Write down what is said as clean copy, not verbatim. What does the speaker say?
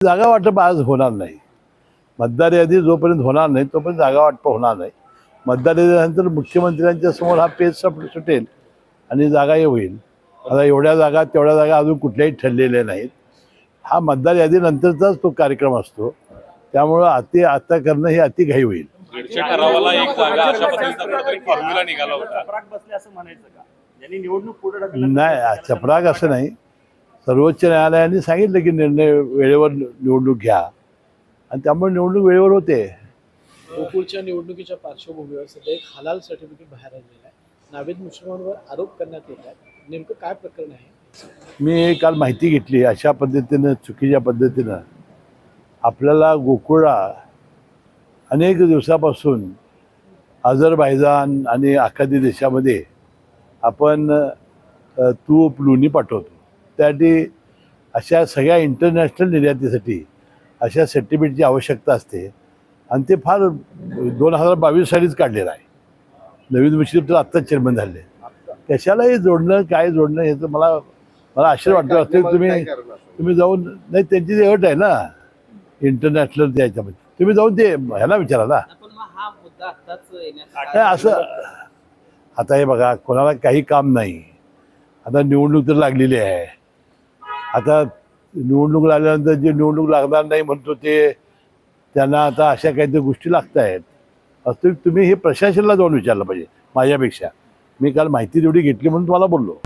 जागा वाटप आज होणार नाही. मतदार यादी जोपर्यंत होणार नाही तोपर्यंत जागा वाटप होणार नाही. मतदार यादीनंतर मुख्यमंत्र्यांच्या समोर हा पेज सुटेल आणि जागाही होईल. आता एवढ्या जागा तेवढ्या जागा अजून कुठल्याही ठरलेल्या नाहीत. हा मतदार यादीनंतरचाच तो कार्यक्रम असतो. त्यामुळं आता करणं हे अतिघाई होईल. दीडशे ठरावाला एक जागा अशा पद्धतीचा कुठेतरी फॉर्म्युला निघाला होता. नाही, चपराक असं नाही. सर्वोच्च न्यायालयाने सांगितलं की निर्णय वेळेवर निवडणूक घ्या आणि त्यामुळे निवडणूक वेळेवर होते. गोकुळच्या निवडणुकीच्या पार्श्वभूमीवर सध्या एक हलाल सर्टिफिकेट बाहेर आलेलं आहे. नावेद मुसलमानवर आरोप करण्यात येत आहेत. नेमकं काय प्रकरण आहे? मी काल माहिती घेतली. अशा पद्धतीनं चुकीच्या पद्धतीनं आपल्याला गोकुळला अनेक दिवसापासून अझरबैजान आणि आखाती देशामध्ये आपण तूप लोणी पाठवतो. त्यासाठी अशा सगळ्या इंटरनॅशनल निर्यातीसाठी अशा सर्टिफिकेटची आवश्यकता असते आणि ते फार 2022 सालीच काढलेलं आहे. नवीन मुश्रीफ तर आत्ताच चेअरमन झाले. कशालाही जोडणं काय जोडणं हे तर मला आश्चर्य वाटतं असतं. तुम्ही जाऊन नाही, त्यांची जी अट आहे ना इंटरनॅशनल त्याच्यामध्ये, तुम्ही जाऊन ते ह्याला विचारा ना. असं आता हे बघा, कोणाला काही काम नाही. आता निवडणूक तर लागलेली आहे. आता निवडणूक लागल्यानंतर जे निवडणूक लागणार नाही म्हणतो ते त्यांना आता अशा काहीतरी गोष्टी लागत आहेत. असं तुम्ही हे प्रशासनाला जाऊन विचारलं पाहिजे माझ्यापेक्षा. मी काल माहिती तेवढी घेतली म्हणून तुम्हाला बोललो.